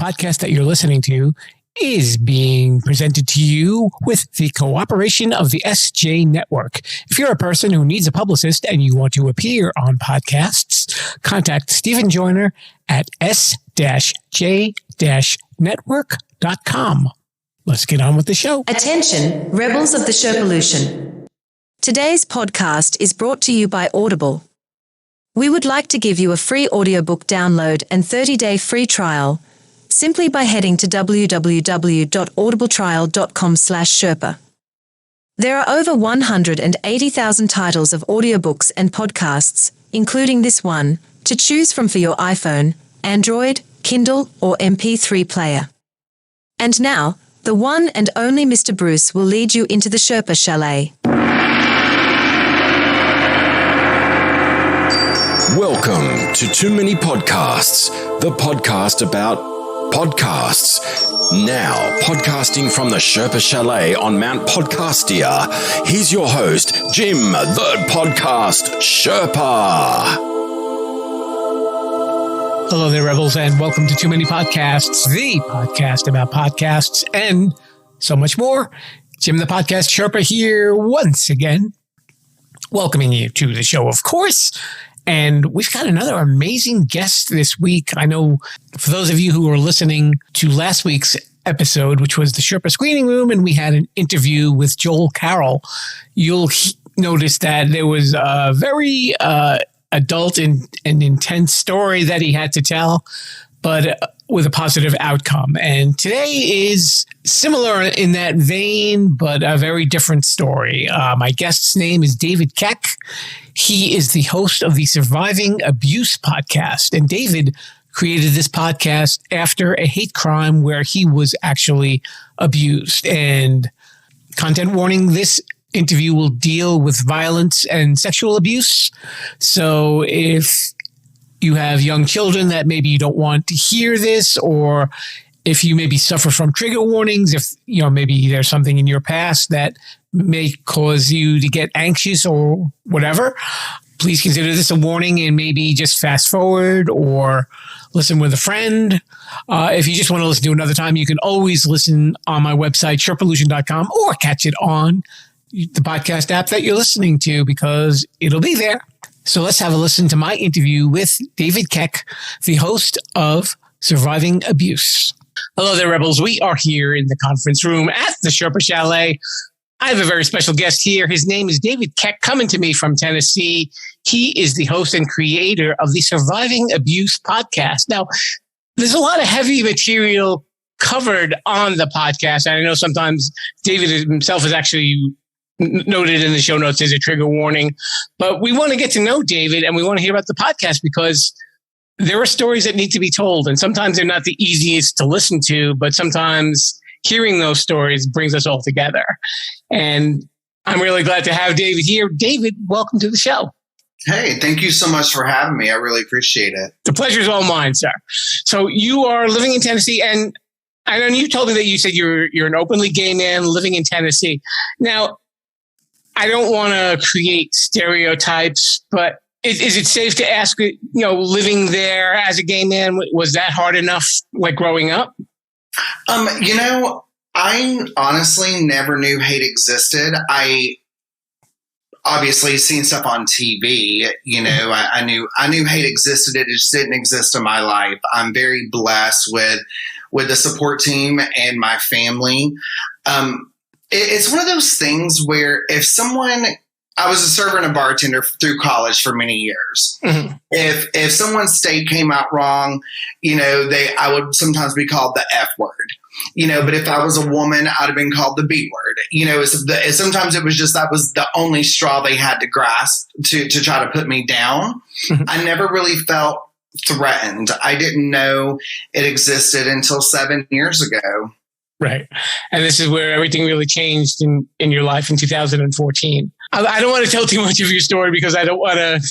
podcast that you're listening to is being presented to you with the cooperation of the SJ Network. If you're a person who needs a publicist and you want to appear on podcasts, contact Stephen Joyner at s-j-network.com. Let's get on with the show. Attention, rebels of the Sherpalution. Today's podcast is brought to you by Audible. We would like to give you a free audiobook download and 30-day free trial simply by heading to www.audibletrial.com/Sherpa. There are over 180,000 titles of audiobooks and podcasts, including this one, to choose from for your iPhone, Android, Kindle, or MP3 player. And now, the one and only Mr. Bruce will lead you into the Sherpa Chalet. Welcome to Too Many Podcasts, the podcast about podcasts. Now, podcasting from the Sherpa Chalet on Mount Podcastia, here's your host, Jim, the Podcast Sherpa. Hello there, Rebels, and welcome to Too Many Podcasts, the podcast about podcasts and so much more. Jim, the Podcast Sherpa here once again, welcoming you to the show, of course. And we've got another amazing guest this week. I know for those of you who are listening to last week's episode, which was the Sherpa Screening Room, and we had an interview with Joel Carroll, you'll notice that there was a very adult and intense story that he had to tell, but with a positive outcome. And today is similar in that vein, but a very different story. My guest's name is David Keck. He is the host of the Surviving Abuse podcast. And David created this podcast after a hate crime where he was actually abused. And content warning, this interview will deal with violence and sexual abuse. So if you have young children that maybe you don't want to hear this, or if you maybe suffer from trigger warnings, if maybe there's something in your past that may cause you to get anxious or whatever, please consider this a warning and maybe just fast forward or listen with a friend. If you just want to listen to another time, you can always listen on my website, Sherpalution.com, or catch it on the podcast app that you're listening to because it'll be there. So let's have a listen to my interview with David Keck, the host of Surviving Abuse. Hello there, Rebels. We are here in the conference room at the Sherpa Chalet. I have a very special guest here. His name is David Keck, coming to me from Tennessee. He is the host and creator of the Surviving Abuse podcast. Now, there's a lot of heavy material covered on the podcast. And I know sometimes David himself is actually noted in the show notes as a trigger warning, but we want to get to know David and we want to hear about the podcast because there are stories that need to be told. And sometimes they're not the easiest to listen to, but sometimes hearing those stories brings us all together. And I'm really glad to have David here. David, welcome to the show. Hey, thank you so much for having me. I really appreciate it. The pleasure is all mine, sir. So you are living in Tennessee, and I know you told me that you said you're an openly gay man living in Tennessee. Now, I don't want to create stereotypes, but is it safe to ask, living there as a gay man, was that hard enough, like growing up? I honestly never knew hate existed. I obviously seen stuff on TV. I knew hate existed. It just didn't exist in my life. I'm very blessed with the support team and my family. It's one of those things where I was a server and a bartender through college for many years. Mm-hmm. If someone's state came out wrong, I would sometimes be called the F word. But if I was a woman, I'd have been called the B word. Sometimes it was just that was the only straw they had to grasp to try to put me down. Mm-hmm. I never really felt threatened. I didn't know it existed until 7 years ago. Right. And this is where everything really changed in your life in 2014. I don't want to tell too much of your story because I don't want to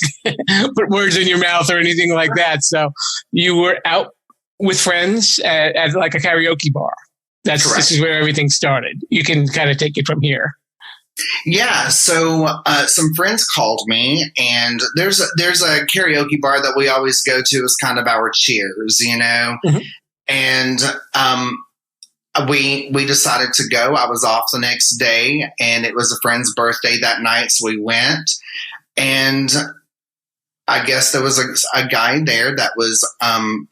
put words in your mouth or anything like that. So you were out with friends at like a karaoke bar. This is where everything started. You can kind of take it from here. Yeah. So some friends called me, and there's a karaoke bar that we always go to as kind of our cheers, Mm-hmm. And we decided to go. I was off the next day, and it was a friend's birthday that night, so we went. And I guess there was a guy there that was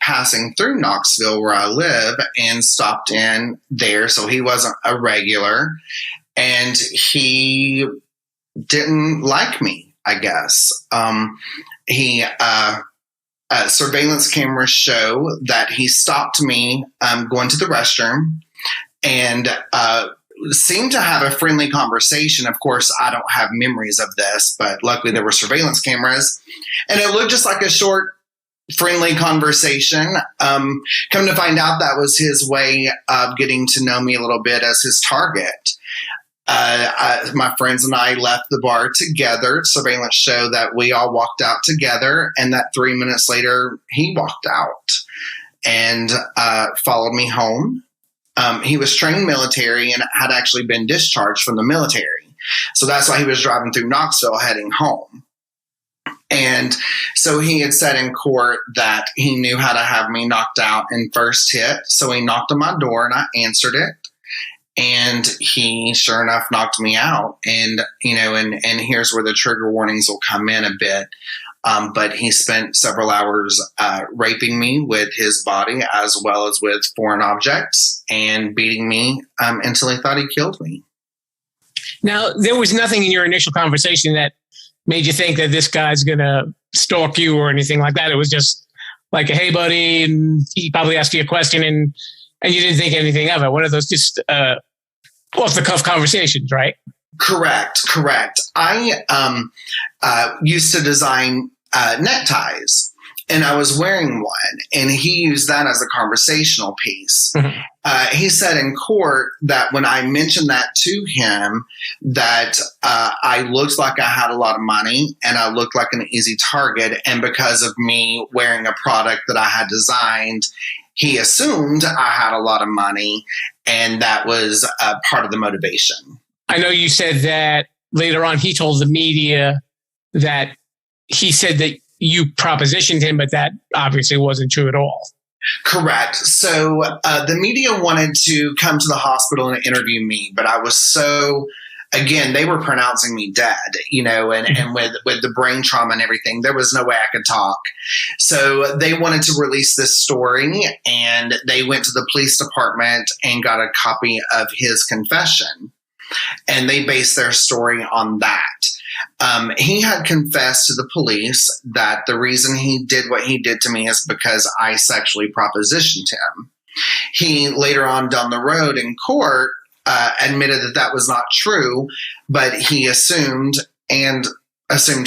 passing through Knoxville where I live and stopped in there. So he wasn't a regular, and he didn't like me, I guess. Surveillance cameras show that he stopped me going to the restroom and seemed to have a friendly conversation. Of course, I don't have memories of this, but luckily there were surveillance cameras, and it looked just like a short, friendly conversation. Come to find out, that was his way of getting to know me a little bit as his target. My friends and I left the bar together. Surveillance show that we all walked out together, and that 3 minutes later, he walked out and followed me home. He was trained military and had actually been discharged from the military. So that's why he was driving through Knoxville heading home. And so he had said in court that he knew how to have me knocked out in first hit. So he knocked on my door and I answered it. And he, sure enough, knocked me out. And, and here's where the trigger warnings will come in a bit. But he spent several hours raping me with his body as well as with foreign objects and beating me until he thought he killed me. Now, there was nothing in your initial conversation that made you think that this guy's going to stalk you or anything like that. It was just like, hey, buddy, and he probably asked you a question and you didn't think anything of it. One of those just off-the-cuff conversations, right? Correct. I used to design neckties, and I was wearing one, and he used that as a conversational piece. Mm-hmm. He said in court that when I mentioned that to him, that I looked like I had a lot of money and I looked like an easy target, and because of me wearing a product that I had designed, he assumed I had a lot of money, and that was part of the motivation. I know you said that later on he told the media that he said that you propositioned him, but that obviously wasn't true at all. Correct. So the media wanted to come to the hospital and interview me, but I was so... Again, they were pronouncing me dead, and with the brain trauma and everything, there was no way I could talk. So they wanted to release this story, and they went to the police department and got a copy of his confession, and they based their story on that. He had confessed to the police that the reason he did what he did to me is because I sexually propositioned him. He later on down the road in court admitted that was not true, but he assumed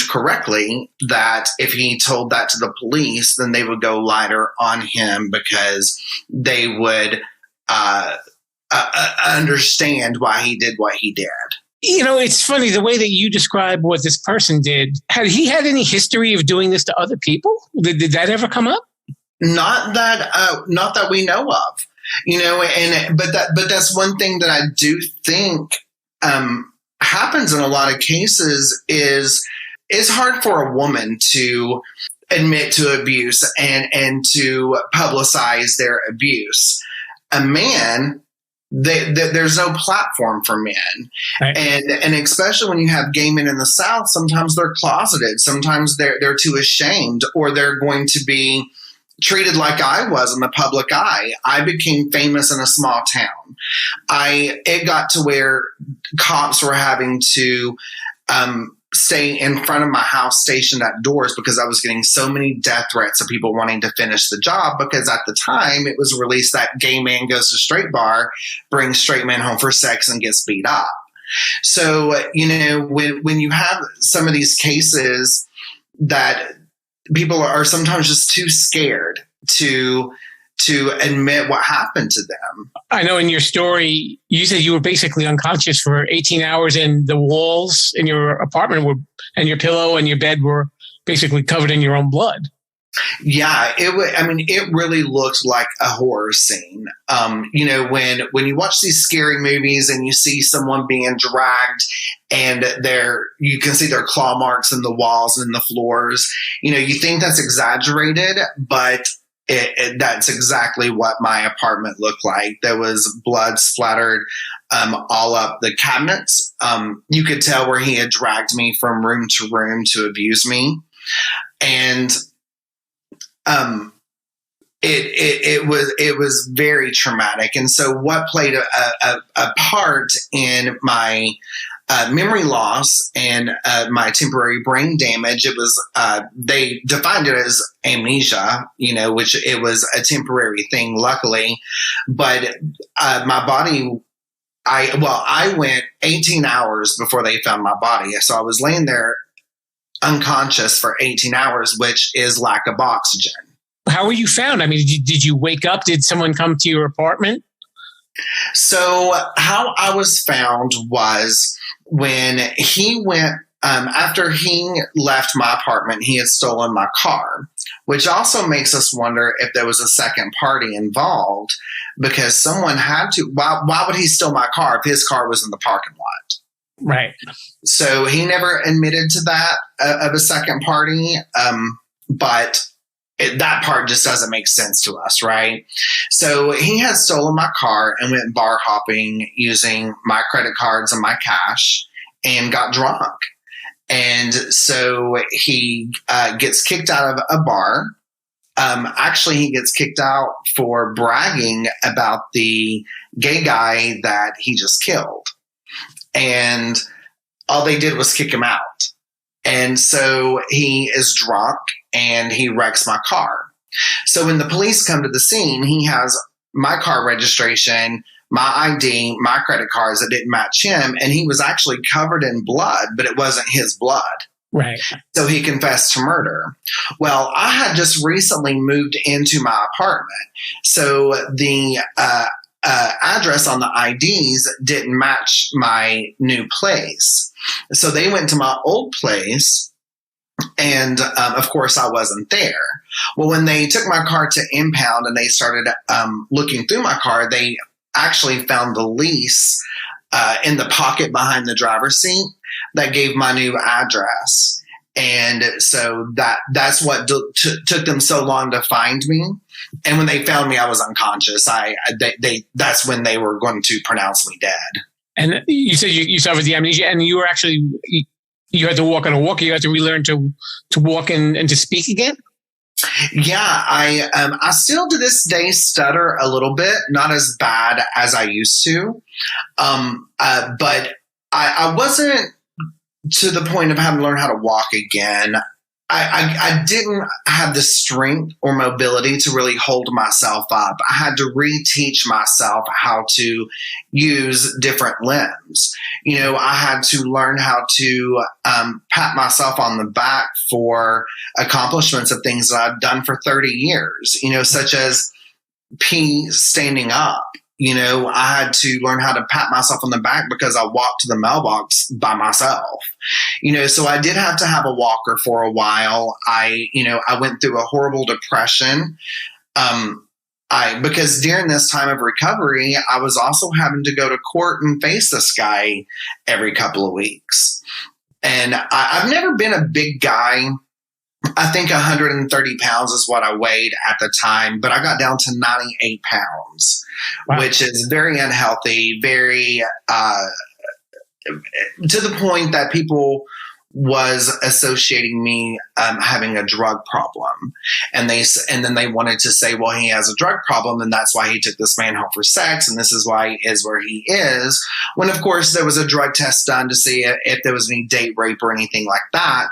correctly that if he told that to the police, then they would go lighter on him because they would understand why he did what he did. It's funny the way that you describe what this person did. Had he had any history of doing this to other people? Did that ever come up? Not that we know of. But that's one thing that I do think happens in a lot of cases is it's hard for a woman to admit to abuse and to publicize their abuse. A man, there's no platform for men. Right. And especially when you have gay men in the South, sometimes they're closeted. Sometimes they're too ashamed, or they're going to be treated like I was in the public eye. I became famous in a small town. It got to where cops were having to stay in front of my house stationed at doors because I was getting so many death threats of people wanting to finish the job, because at the time it was released that gay man goes to straight bar, brings straight men home for sex, and gets beat up. So, when you have some of these cases that people are sometimes just too scared to admit what happened to them. I know in your story, you said you were basically unconscious for 18 hours and the walls in your apartment and your pillow and your bed were basically covered in your own blood. Yeah, it really looked like a horror scene. When you watch these scary movies and you see someone being dragged and you can see their claw marks in the walls and in the floors, you think that's exaggerated, but that's exactly what my apartment looked like. There was blood splattered all up the cabinets. You could tell where he had dragged me from room to room to abuse me. And it was very traumatic. And so what played a part in my memory loss and my temporary brain damage, it was they defined it as amnesia, which it was a temporary thing, luckily. But my body, I went 18 hours before they found my body. So I was laying there unconscious for 18 hours, which is lack of oxygen. How were you found? I mean, did you wake up? Did someone come to your apartment? So how I was found was when he went, after he left my apartment, he had stolen my car, which also makes us wonder if there was a second party involved, because someone had to. Why would he steal my car if his car was in the parking lot? Right. So he never admitted to that of a second party, but that part just doesn't make sense to us, right? So he had stolen my car and went bar hopping using my credit cards and my cash and got drunk. And so he gets kicked out of a bar. Actually, he gets kicked out for bragging about the gay guy that he just killed. And all they did was kick him out. And so he is drunk and he wrecks my car. So when the police come to the scene, he has my car registration, my ID, my credit cards that didn't match him. And he was actually covered in blood, but it wasn't his blood. Right. So he confessed to murder. Well, I had just recently moved into my apartment. So the address on the IDs didn't match my new place. So they went to my old place, and of course I wasn't there. Well, when they took my car to impound and they started looking through my car, they actually found the lease in the pocket behind the driver's seat that gave my new address. And so that's what took them so long to find me. And when they found me, I was unconscious. That's when they were going to pronounce me dead. And you said you suffered the amnesia, and you were actually you had to walk on a walker. You had to relearn to walk and to speak again. Yeah, I still to this day stutter a little bit, not as bad as I used to, but I wasn't to the point of having to learn how to walk again. I didn't have the strength or mobility to really hold myself up. I had to reteach myself how to use different limbs. I had to learn how to pat myself on the back for accomplishments of things that I've done for 30 years, such as standing up. I had to learn how to pat myself on the back because I walked to the mailbox by myself. So I did have to have a walker for a while. I went through a horrible depression. Because during this time of recovery, I was also having to go to court and face this guy every couple of weeks. And I've never been a big guy. I think 130 pounds is what I weighed at the time, but I got down to 98 pounds, wow, which is very unhealthy, very, to the point that people was associating me having a drug problem. And then they wanted to say, well, he has a drug problem and that's why he took this man home for sex. And this is why he is where he is. When of course there was a drug test done to see if there was any date rape or anything like that.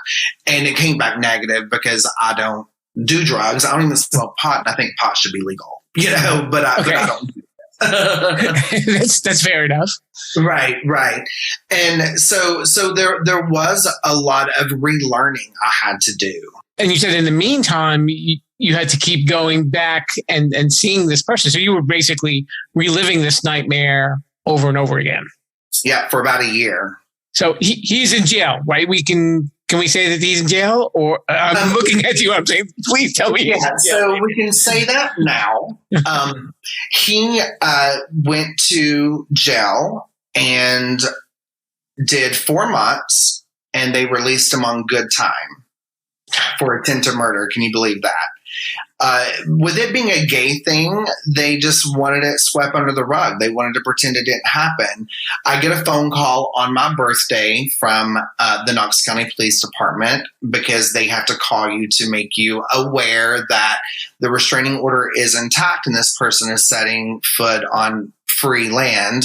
And it came back negative because I don't do drugs. I don't even smoke pot. And I think pot should be legal, but I don't do that's fair enough. Right. And so there was a lot of relearning I had to do. And you said in the meantime, you had to keep going back and seeing this person. So you were basically reliving this nightmare over and over again. Yeah, for about a year. So he's in jail, right? Can we say that he's in jail? Or I'm looking at you. I'm saying, please tell me. Yeah, so we can say that now. He went to jail and did 4 months, and they released him on good time for attempted murder. Can you believe that? with it being a gay thing, they just wanted it swept under the rug. They wanted to pretend it didn't happen. I get a phone call on my birthday from the Knox County Police Department because they have to call you to make you aware that the restraining order is intact and this person is setting foot on free land.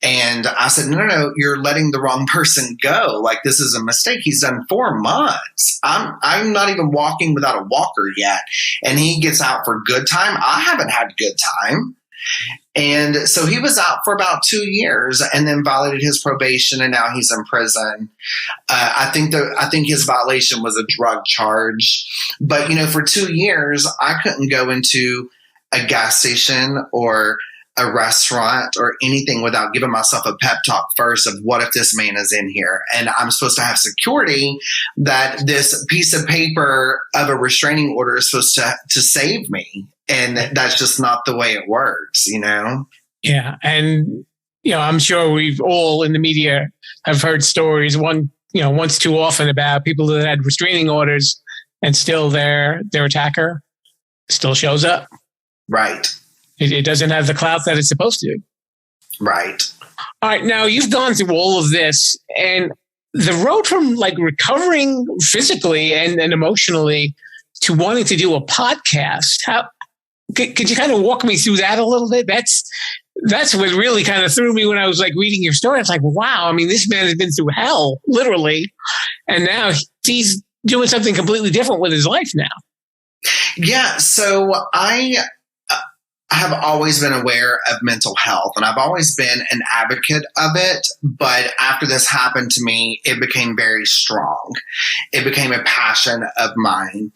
And I said, no, you're letting the wrong person go. Like, this is a mistake. He's done 4 months. I'm not even walking without a walker yet. And he gets out for good time. I haven't had good time. And so he was out for about 2 years and then violated his probation, and now he's in prison. I think his violation was a drug charge. But, for 2 years, I couldn't go into a gas station or a restaurant or anything without giving myself a pep talk first of what if this man is in here, and I'm supposed to have security that this piece of paper of a restraining order is supposed to save me. And that's just not the way it works, Yeah. And, I'm sure we've all in the media have heard stories once too often about people that had restraining orders and still their attacker still shows up. Right. It doesn't have the clout that it's supposed to. Right. All right. Now, you've gone through all of this, and the road from recovering physically and emotionally to wanting to do a podcast, could you kind of walk me through that a little bit? That's what really kind of threw me when I was reading your story. It's like, wow, I mean, this man has been through hell, literally. And now he's doing something completely different with his life now. Yeah. So I have always been aware of mental health, and I've always been an advocate of it. But after this happened to me, it became very strong. It became a passion of mine.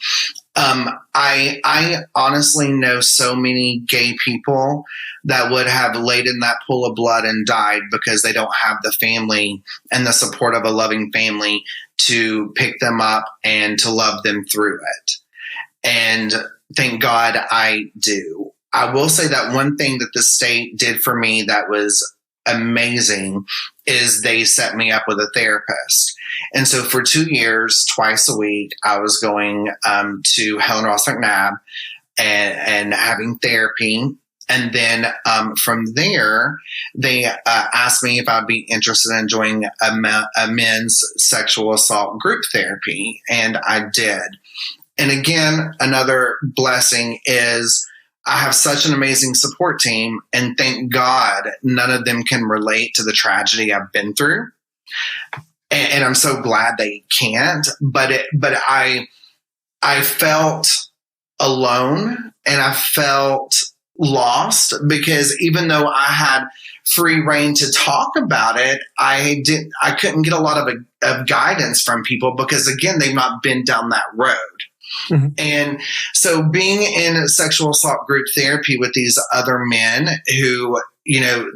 I honestly know so many gay people that would have laid in that pool of blood and died because they don't have the family and the support of a loving family to pick them up and to love them through it. And thank God I do. I will say that one thing that the state did for me that was amazing is they set me up with a therapist. And so for 2 years, twice a week, I was going to Helen Ross McNabb and having therapy. And then from there, they asked me if I'd be interested in joining a men's sexual assault group therapy. And I did. And again, another blessing is I have such an amazing support team, and thank God none of them can relate to the tragedy I've been through. And I'm so glad they can't. But I felt alone, and I felt lost because even though I had free reign to talk about it, I couldn't get a lot of guidance from people because, again, they've not been down that road. Mm-hmm. And so being in a sexual assault group therapy with these other men who,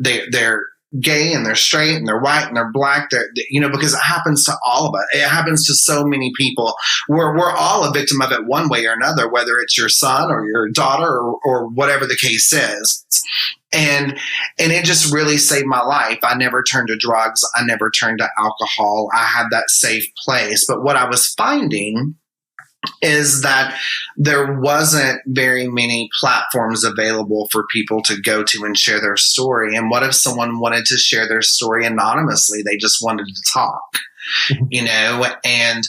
they're gay and they're straight and they're white and they're black, because it happens to all of us. It happens to so many people. We're all a victim of it one way or another, whether it's your son or your daughter or whatever the case is. And it just really saved my life. I never turned to drugs. I never turned to alcohol. I had that safe place. But what I was finding is that there wasn't very many platforms available for people to go to and share their story. And what if someone wanted to share their story anonymously? They just wanted to talk, and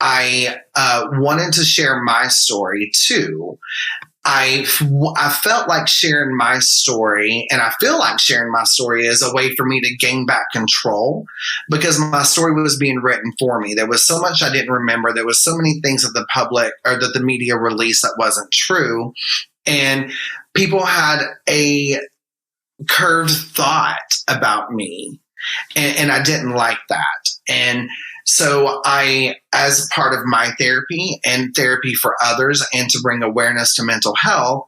I wanted to share my story too. I felt like sharing my story, and I feel like sharing my story is a way for me to gain back control because my story was being written for me. There was so much I didn't remember. There was so many things that the public or that the media released that wasn't true. And people had a curved thought about me, and I didn't like that. And so I, as part of my therapy and therapy for others and to bring awareness to mental health,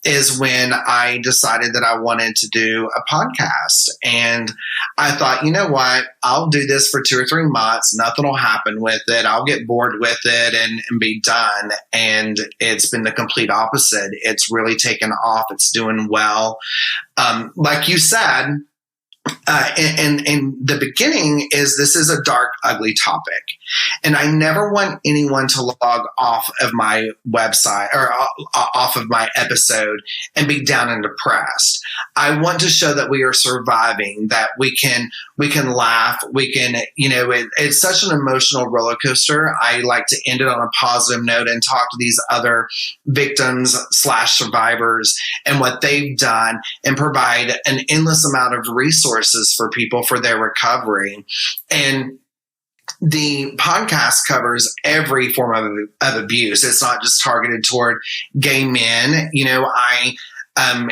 is when I decided that I wanted to do a podcast. And I thought, you know what, I'll do this for 2 or 3 months. Nothing will happen with it. I'll get bored with it and be done. And it's been the complete opposite. It's really taken off. It's doing well. Like you said, in the beginning, this is a dark, ugly topic. And I never want anyone to log off of my website or off of my episode and be down and depressed. I want to show that we are surviving, that we can laugh. We can, it's such an emotional roller coaster. I like to end it on a positive note and talk to these other victims / survivors and what they've done, and provide an endless amount of resources for people for their recovery. And the podcast covers every form of abuse. It's not just targeted toward gay men. I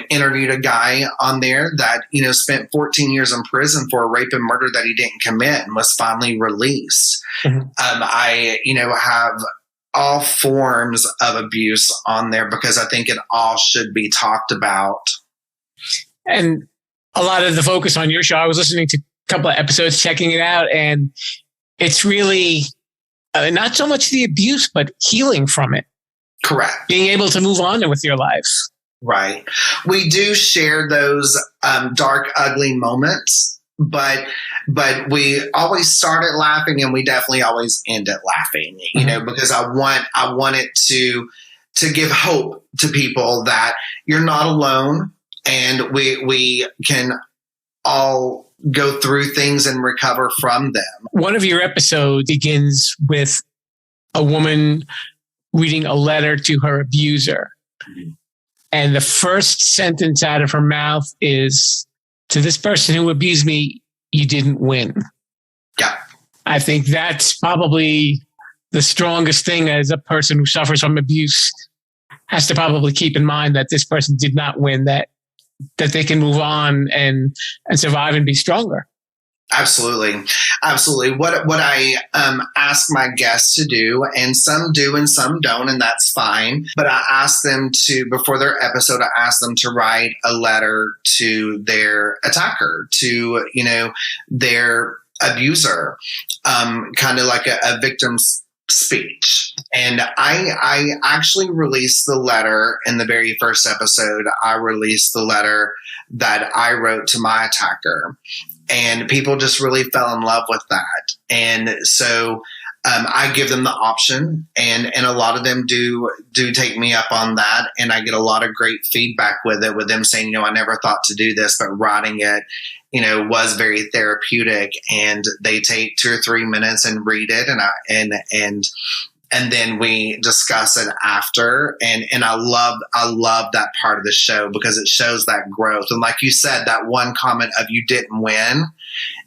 interviewed a guy on there that, spent 14 years in prison for a rape and murder that he didn't commit and was finally released. Mm-hmm. I have all forms of abuse on there because I think it all should be talked about. And a lot of the focus on your show, I was listening to a couple of episodes, checking it out, and it's really not so much the abuse, but healing from it. Correct. Being able to move on with your life. Right. We do share those dark, ugly moments, but we always start it laughing, and we definitely always end it laughing, because I want it to give hope to people that you're not alone, and we can all go through things and recover from them. One of your episodes begins with a woman reading a letter to her abuser. Mm-hmm. And the first sentence out of her mouth is, "To this person who abused me, you didn't win." Yeah. I think that's probably the strongest thing as a person who suffers from abuse has to probably keep in mind, that this person did not win, that they can move on and survive and be stronger. Absolutely. What I ask my guests to do, and some do and some don't, and that's fine. But I ask them to, before their episode, I ask them to write a letter to their attacker, to, their abuser, kind of like a victim's speech. And I actually released the letter in the very first episode. I released the letter that I wrote to my attacker, and people just really fell in love with that. And so I give them the option, and a lot of them do take me up on that. And I get a lot of great feedback with it, with them saying, I never thought to do this, but writing it, was very therapeutic. And they take 2 or 3 minutes and read it. And then we discuss it after. And I love that part of the show, because it shows that growth. And like you said, that one comment of "you didn't win"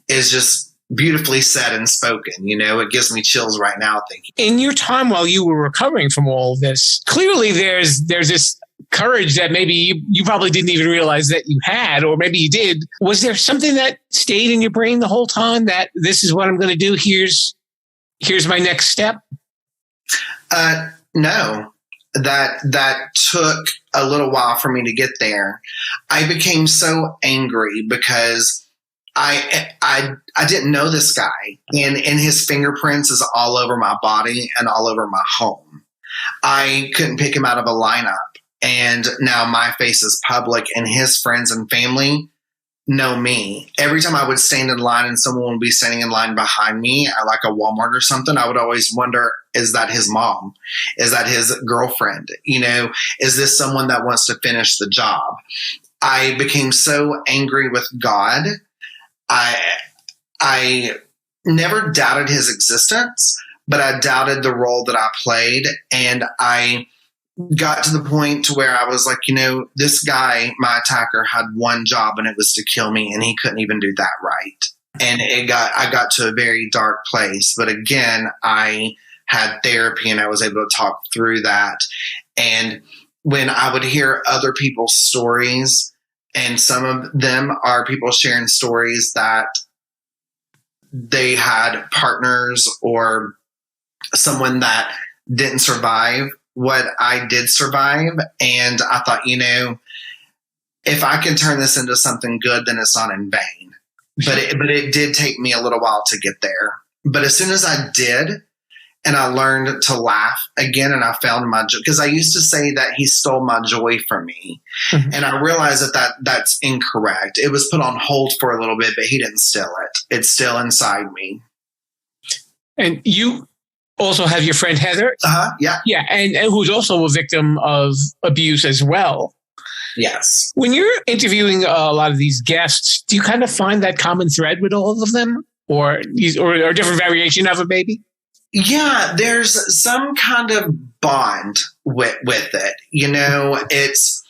is just beautifully said and spoken. It gives me chills right now thinking. In your time while you were recovering from all of this, clearly there's this courage that maybe you probably didn't even realize that you had, or maybe you did. Was there something that stayed in your brain the whole time, that this is what I'm going to do? Here's my next step? No, that took a little while for me to get there. I became so angry because I didn't know this guy, and his fingerprints is all over my body and all over my home. I couldn't pick him out of a lineup, and now my face is public, and his friends and family know me. Every time I would stand in line and someone would be standing in line behind me at like a Walmart or something, I would always wonder, is that his mom? Is that his girlfriend? Is this someone that wants to finish the job? I became so angry with God. I never doubted his existence, but I doubted the role that I played. And I got to the point to where I was like, this guy, my attacker, had one job, and it was to kill me, and he couldn't even do that right. And I got to a very dark place. But again, I had therapy, and I was able to talk through that. And when I would hear other people's stories, and some of them are people sharing stories that they had partners or someone that didn't survive what I did survive. And I thought, if I can turn this into something good, then it's not in vain. But it did take me a little while to get there. But as soon as I did, and I learned to laugh again, and I found my joy, because I used to say that he stole my joy from me. Mm-hmm. And I realized that's incorrect. It was put on hold for a little bit, but he didn't steal it. It's still inside me. And you also have your friend Heather. Yeah. Yeah. And who's also a victim of abuse as well. Yes. When you're interviewing a lot of these guests, do you kind of find that common thread with all of them, or a different variation of it, maybe? Yeah, there's some kind of bond with it. You know, it's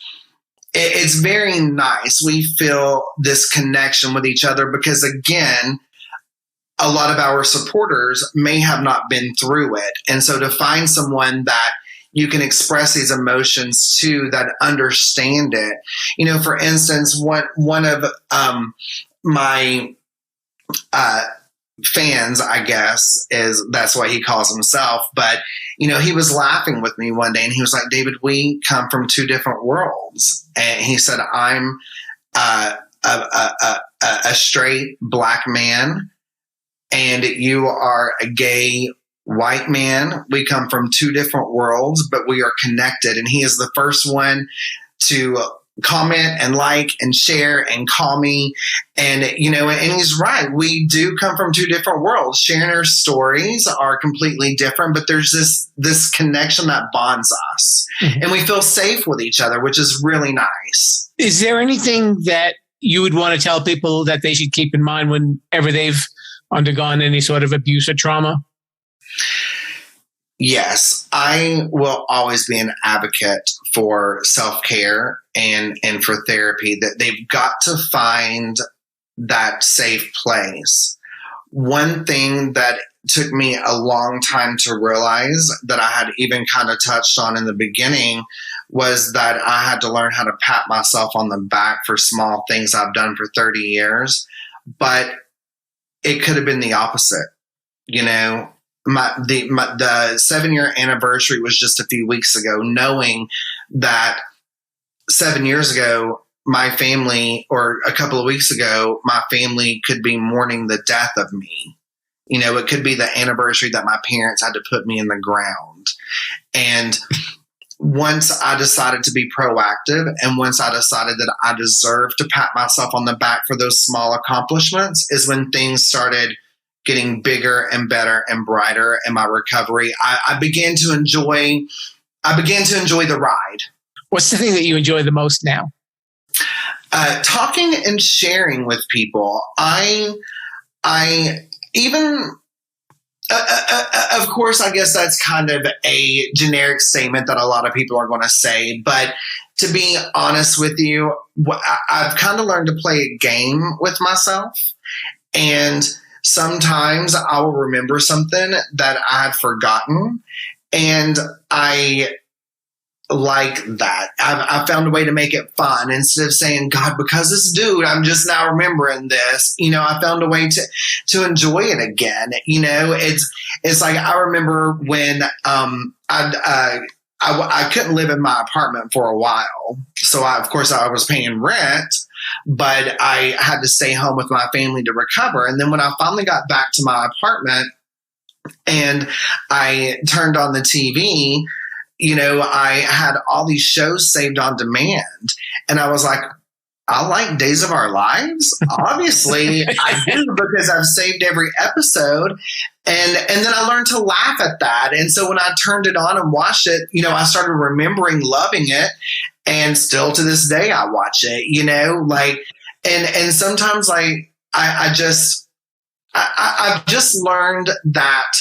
very nice. We feel this connection with each other because, again, a lot of our supporters may have not been through it, and so to find someone that you can express these emotions to that understand it. You know, for instance, one of my fans, I guess, that's what he calls himself. But, you know, he was laughing with me one day and he was like, David, we come from two different worlds. And he said, I'm a straight black man and you are a gay white man. We come from two different worlds, but we are connected. And he is the first one to comment and like and share and call me. And, you know, and he's right. We do come from two different worlds. Sharing our stories are completely different, but there's this connection that bonds us. Mm-hmm. And we feel safe with each other, which is really nice. Is there anything that you would want to tell people that they should keep in mind whenever they've undergone any sort of abuse or trauma? Yes, I will always be an advocate for self-care and for therapy, that they've got to find that safe place. One thing that took me a long time to realize, that I had even kind of touched on in the beginning, was that I had to learn how to pat myself on the back for small things I've done for 30 years. But it could have been the opposite. You know, the 7-year anniversary was just a few weeks ago, knowing that 7 years ago, my family, or a couple of weeks ago, my family could be mourning the death of me. You know, it could be the anniversary that my parents had to put me in the ground. And once I decided to be proactive, and once I decided that I deserved to pat myself on the back for those small accomplishments, is when things started getting bigger and better and brighter in my recovery. I began to enjoy the ride. What's the thing that you enjoy the most now? Talking and sharing with people. I even, of course, I guess that's kind of a generic statement that a lot of people are going to say, but to be honest with you, I've kind of learned to play a game with myself, and sometimes I will remember something that I had forgotten, and I like that. I found a way to make it fun. Instead of saying, God, because this dude, I'm just now remembering this, you know, I found a way to enjoy it again. You know, it's like, I remember when I couldn't live in my apartment for a while. So of course I was paying rent, but I had to stay home with my family to recover. And then when I finally got back to my apartment and I turned on the TV, you know, I had all these shows saved on demand, and I was like, I like Days of Our Lives. Obviously I do, because I've saved every episode. And then I learned to laugh at that. And so when I turned it on and watched it, you know, I started remembering loving it. And still to this day, I watch it, you know, like, and sometimes like, I've just learned that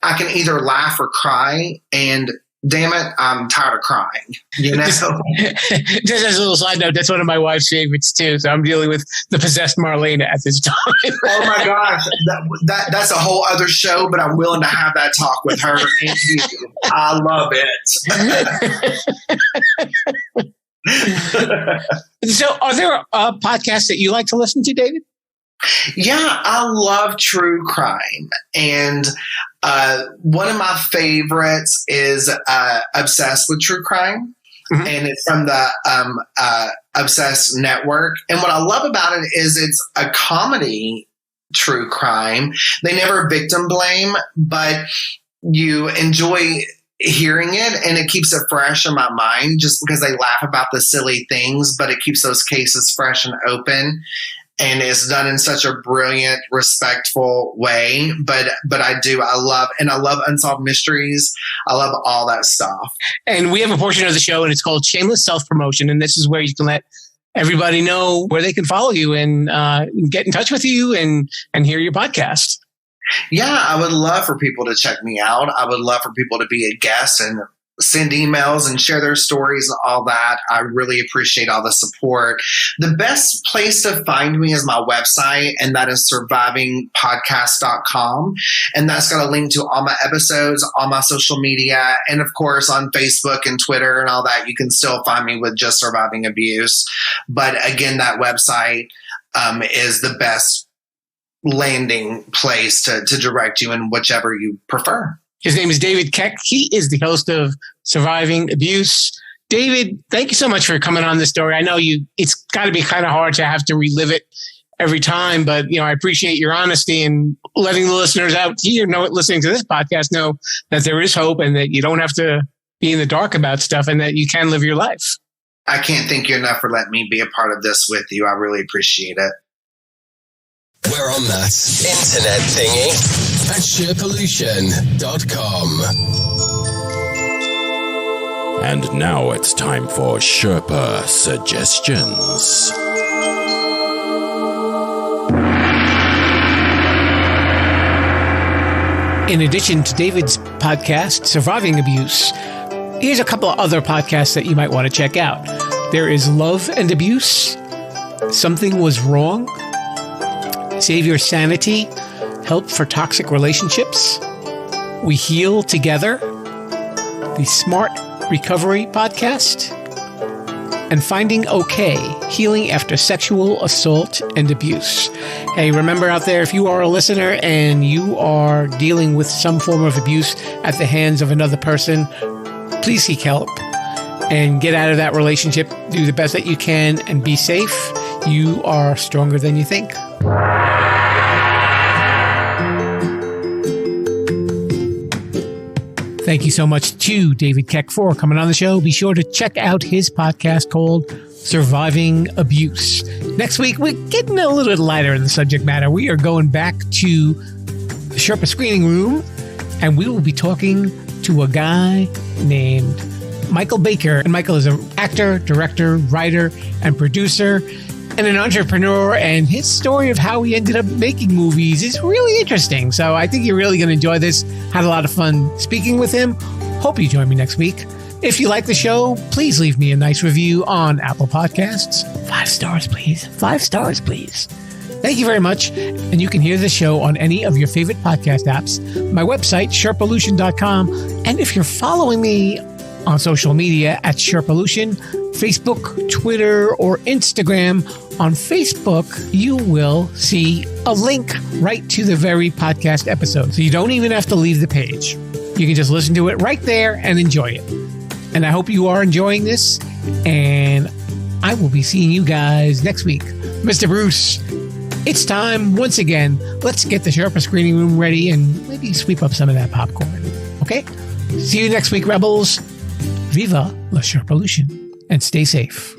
I can either laugh or cry, and damn it, I'm tired of crying, you know? Just as a little side note, that's one of my wife's favorites too. So I'm dealing with the possessed Marlena at this time. Oh my gosh, that's a whole other show, but I'm willing to have that talk with her and you. I love it. So are there podcasts that you like to listen to, David? Yeah, I love true crime. And one of my favorites is Obsessed with True Crime. Mm-hmm. And it's from the Obsessed Network. And what I love about it is it's a comedy true crime. They never victim blame, but you enjoy hearing it, and it keeps it fresh in my mind, just because they laugh about the silly things, but it keeps those cases fresh and open. and it's done in such a brilliant, respectful way. But I love Unsolved Mysteries. I love all that stuff. And we have a portion of the show, and it's called Shameless Self-Promotion. And this is where you can let everybody know where they can follow you and get in touch with you and hear your podcast. Yeah, I would love for people to check me out. I would love for people to be a guest and send emails and share their stories and all that. I really appreciate all the support. The best place to find me is my website, and that is survivingpodcast.com. And that's got a link to all my episodes, all my social media, and of course on Facebook and Twitter and all that. You can still find me with just Surviving Abuse. But again, that website is the best landing place to direct you in whichever you prefer. His name is David Keck. He is the host of Surviving Abuse. David, thank you so much for coming on this story. I know it's got to be kind of hard to have to relive it every time, but I appreciate your honesty and letting the listeners out here listening to this podcast know that there is hope and that you don't have to be in the dark about stuff and that you can live your life. I can't thank you enough for letting me be a part of this with you. I really appreciate it. We're on that internet thingy at Sherpalution.com. And now it's time for Sherpa Suggestions. In addition to David's podcast, Surviving Abuse, here's a couple of other podcasts that you might want to check out. There is Love and Abuse, Something Was Wrong, Save Your Sanity, Help for Toxic Relationships, We Heal Together, the Smart Recovery Podcast, and Finding Okay, Healing After Sexual Assault and Abuse. Hey, remember out there, if you are a listener and you are dealing with some form of abuse at the hands of another person, please seek help and get out of that relationship. Do the best that you can and be safe. You are stronger than you think. Thank you so much to David Keck for coming on the show. Be sure to check out his podcast called Surviving Abuse. Next week, we're getting a little bit lighter in the subject matter. We are going back to the Sherpa screening room, and we will be talking to a guy named Michael Baker. And Michael is an actor, director, writer, and producer, and an entrepreneur, and his story of how he ended up making movies is really interesting. So I think you're really going to enjoy this. Had a lot of fun speaking with him. Hope you join me next week. If you like the show, please leave me a nice review on Apple Podcasts. 5 stars, please. 5 stars, please. Thank you very much. And you can hear the show on any of your favorite podcast apps, my website, Sherpalution.com. And if you're following me on social media at Sherpalution, Facebook, Twitter, or Instagram. On Facebook, you will see a link right to the very podcast episode. So you don't even have to leave the page. You can just listen to it right there and enjoy it. And I hope you are enjoying this. And I will be seeing you guys next week. Mr. Bruce, it's time once again. Let's get the Sherpa screening room ready and maybe sweep up some of that popcorn. Okay? See you next week, Rebels. Viva la Sherpalution, and stay safe.